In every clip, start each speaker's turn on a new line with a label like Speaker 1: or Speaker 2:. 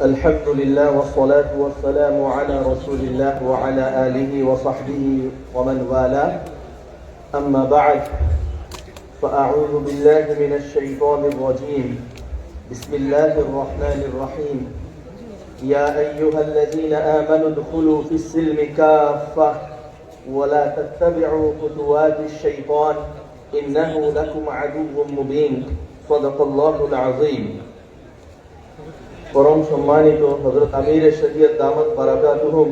Speaker 1: الحمد لله والصلاة والسلام على رسول الله وعلى آله وصحبه ومن والاه أما بعد فأعوذ بالله من الشيطان الرجيم بسم الله الرحمن الرحيم يا أيها الذين آمنوا ادخلوا في السلم كافة ولا تتبعوا خطوات الشيطان إنه لكم عدو مبين صدق الله العظيم পরম সম্মানিত হযরত আমিরে শরীয়ত দামাত বারাকাতুহুম,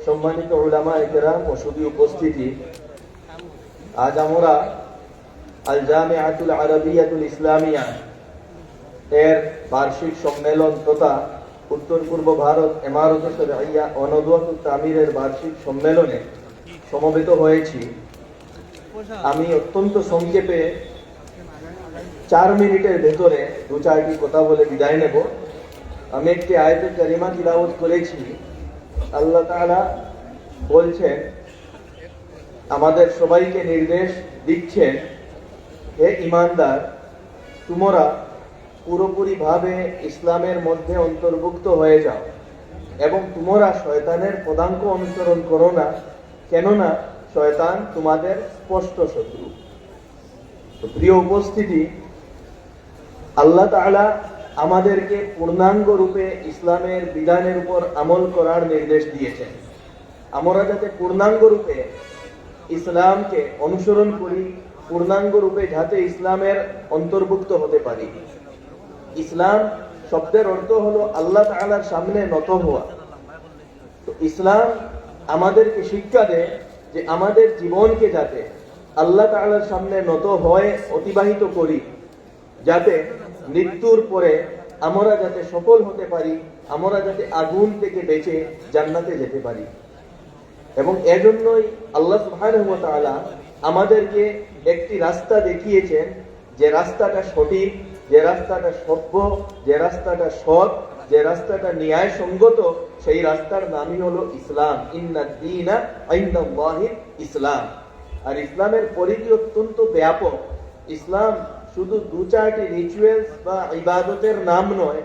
Speaker 1: সম্মানিত উলামায়ে কেরাম ও সুধী উপস্থিতি, আজ আমরা আল জামিআতুল আরাবিয়াতুল ইসলামিয়া এর বার্ষিক সম্মেলন তথা উত্তর পূর্ব ভারত ইমারতে শরঈয়া ও নদওয়াতুত তামিরের বার্ষিক সম্মেলনে সমবেত হয়েছি। আমি অত্যন্ত সংক্ষেপে 4 মিনিটের ভেতরে 2-4টি কথা বলে বিদায় নেব। আমি একটি আয়াতে কারিমা তিলাওয়াত করেছি। আল্লাহ তাআলা বলছেন, আমাদের সবাইকে নির্দেশ দিচ্ছেন, হে ঈমানদার, তোমরা পুরোপুরি ভাবে ইসলামের মধ্যে অন্তর্ভুক্ত হয়ে যাও এবং তোমরা শয়তানের পদাঙ্ক অনুসরণ করো না, কেননা শয়তান তোমাদের স্পষ্ট শত্রু। তো প্রিয় উপস্থিতি, আল্লাহ তাআলা আমাদেরকে পূর্ণাঙ্গ রূপে ইসলামের বিধানের উপর আমল করার নির্দেশ দিয়েছেন। আমরা যাতে পূর্ণাঙ্গ রূপে ইসলামকে অনুসরণ করি, পূর্ণাঙ্গ রূপে যাতে ইসলামের অন্তর্ভুক্ত হতে পারি। ইসলাম শব্দের অর্থ হলো আল্লাহ তাআলার সামনে নত হওয়া। তো ইসলাম আমাদেরকে শিক্ষা দেয় যে আমাদের জীবনকে যাতে আল্লাহ তাআলার সামনে নত হয়ে অতিবাহিত করি, যাতে মৃত্যুর পরে আমরা যাতে সফল হতে পারি, আমরা যাতে আগুন থেকে বেঁচে জান্নাতে যেতে পারি। এবং এজন্যই আল্লাহ সুবহানাহু ওয়া তাআলা আমাদেরকে একটি রাস্তা দেখিয়েছেন, যে রাস্তাটা সঠিক, যে রাস্তাটা সভ্য, যে রাস্তাটা সৎ, যে রাস্তাটা ন্যায়সঙ্গত, সেই রাস্তার নামই হলো ইসলাম। ইন্নাদ দীনা ইনদাল্লাহিল ইসলাম। আর ইসলামের পরিধি অত্যন্ত ব্যাপক। ইসলাম শুধু 2-4টি রিচুয়ালস বা ইবাদতের নাম নয়।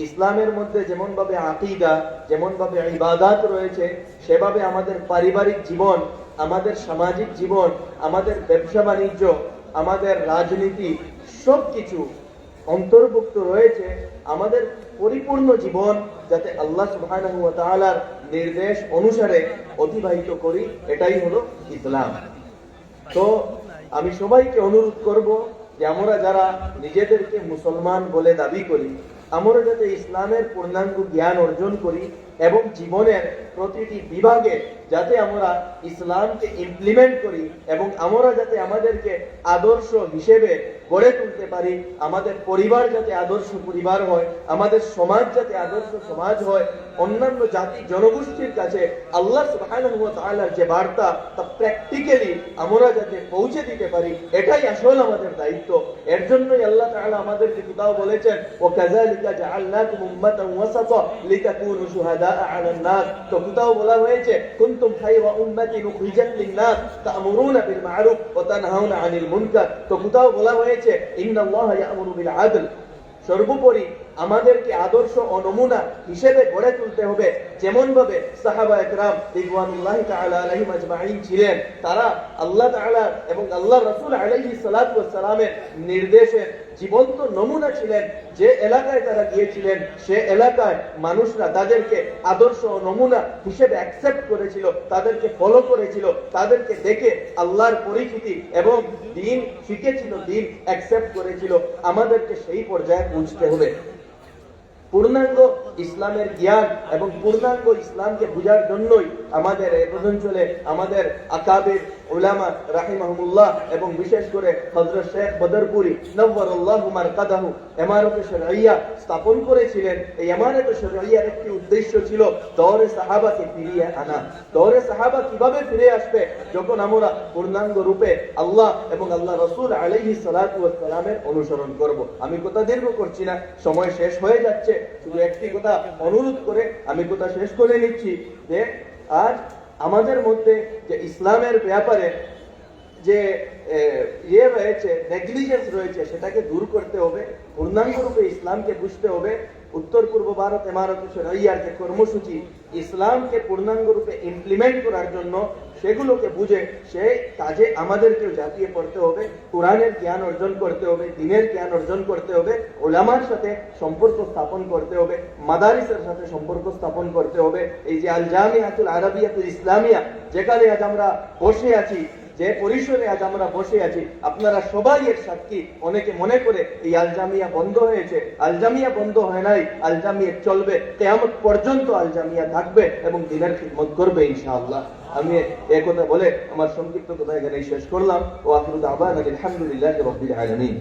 Speaker 1: ইসলামের মধ্যে যেমন ভাবে আকীদা, যেমন ভাবে ইবাদত রয়েছে, সেভাবে আমাদের পারিবারিক জীবন, আমাদের সামাজিক জীবন, আমাদের ব্যবসা বাণিজ্য, আমাদের রাজনীতি, সবকিছু অন্তর্ভুক্ত রয়েছে। আমাদের পরিপূর্ণ জীবন যাতে আল্লাহ সুবহানাহু ওয়া তাআলার নির্দেশ অনুসারে অতিবাহিত করি, এটাই হলো ইসলাম। তো আমি সবাইকে অনুরোধ করব যে আমরা যারা নিজেদেরকে মুসলমান বলে দাবি করি, আমরা যাতে ইসলামের পূর্ণাঙ্গ জ্ঞান অর্জন করি এবং জীবনের প্রতিটি বিভাগে যাতে আমরা ইসলামকে ইমপ্লিমেন্ট করি এবং আমরা যাতে আমাদেরকে আদর্শ হিসেবে গড়ে তুলতে পারি। আমাদের পরিবার যাতে আদর্শ পরিবার হয়, আমাদের সমাজ যাতে আদর্শ সমাজ হয়, অন্যান্য জাতি জনগোষ্ঠীর কাছে আল্লাহ সুবহানাহু ওয়া তাআলার যে বার্তা তা প্র্যাকটিক্যালি আমরা যাতে পৌঁছে দিতে পারি, এটাই আসল আমাদের দায়িত্ব। এর জন্যই আল্লাহ তাআলা আমাদেরকে কোথাও বলেছেন, ওয়া কাযালিকা জাআলনাকুম উম্মাতান ওয়াসাতা লিতাকুনু শুহাদাআ আলান নাস। তো কোথাও বলা হয়েছে, কুনতুম খায়রা উম্মাতিন উখরিজাত লিন-নাস তা'মুরুনা বিল মা'রুফ ওয়া তানহাউনা আনিল মুনকার। তো কোথাও বলা হয়েছে, ইন্নাল্লাহা ইয়া'মুরু বিল আদল। সর্বোপরি আমাদেরকে আদর্শ ও নমুনা হিসেবে গড়ে তুলতে হবে। যেমন ভাবে সাহাবায়ে কেরাম রিদওয়ানুল্লাহি তাআলা আলাইহিম আজমাইন ছিলেন, তারা আল্লাহ তাআলা এবং আল্লাহর রাসূল আলাইহিস সালাতু ওয়াস সালামের নির্দেশের জীবন্ত নমুনা ছিলেন। যে এলাকায় তারা গিয়েছিলেন, সে এলাকায় মানুষরা তাদেরকে আদর্শ ও নমুনা হিসেবে অ্যাকসেপ্ট করেছিল, তাদেরকে ফলো করেছিল, তাদেরকে দেখে আল্লাহর পরিচিতি এবং দ্বীন শিখেছিল, দ্বীন অ্যাকসেপ্ট করেছিল। আমাদেরকে সেই পর্যায়ে পৌঁছতে হবে। পূর্ণাঙ্গ ইসলামের জ্ঞান এবং পূর্ণাঙ্গ ইসলামকে বোঝার জন্যই আমাদের এই অঞ্চলে আমাদের আকাবির উলামা রাহিমাহুমুল্লাহ এবং বিশেষ করে হযরত শেখ বদরপুরি নওয়ারাল্লাহু মারকাদাহু ইমারতে শরঈয়া স্থাপন করেছিলেন। এই ইমারতে শরঈয়ার একটি উদ্দেশ্য ছিল দৌরে সাহাবাকে ফিরিয়ে আনা। দৌরে সাহাবা কিভাবে ফিরে আসবে? যখন আমরা পূর্ণাঙ্গ রূপে আল্লাহ এবং আল্লাহ রাসূল আলাইহিস সালাতু ওয়াস সালামের অনুসরণ করব। আমি কথা দীর্ঘ করছি না, সময় শেষ হয়ে যাচ্ছে। শুধু একটি কথা অনুরোধ করে আমি কথা শেষ করে নিচ্ছি, যে আজ আমাদের মধ্যে যে ইসলামের ব্যাপারে যে রয়েছে, নেগলিজেন্স রয়েছে, সেটাকে দূর করতে হবে। পূর্ণাঙ্গ রূপে ইসলামকে বুঝতে হবে উত্তর পূর্ব ভারত ইমারত শরঈয়ার যে কর্মসূচি ইসলামকে পূর্ণাঙ্গ রূপে ইমপ্লিমেন্ট করার জন্য, সেগুলোকে বুঝে সে কাজে আমাদেরকেও ঝাঁপিয়ে পড়তে হবে। কোরআনের জ্ঞান অর্জন করতে হবে, দ্বীনের জ্ঞান অর্জন করতে হবে, উলামার সাথে সম্পর্ক স্থাপন করতে হবে, মাদারিসের সাথে সম্পর্ক স্থাপন করতে হবে। এই যে আল জামিআতুল আরাবিয়াতুল ইসলামিয়া, যেখানে আজ আমরা বসে আছি, যে পরিসরে আজ আমরা বসে আছি, আপনারা সবাই এর সাক্ষী। অনেকে মনে করে এই আল জামিয়া বন্ধ হয়েছে। আল জামিয়া বন্ধ হয় নাই, আল জামিয়া চলবে, কিয়ামত পর্যন্ত আল জামিয়া থাকবে এবং দ্বীনের খিদমত করবে ইনশাআল্লাহ। আমি এই কথা বলে আমার সংক্ষিপ্ত কথা এখানে শেষ করলাম। ওয়া আখিরু দাওয়ানা আলহামদুলিল্লাহি রাব্বিল আলামিন।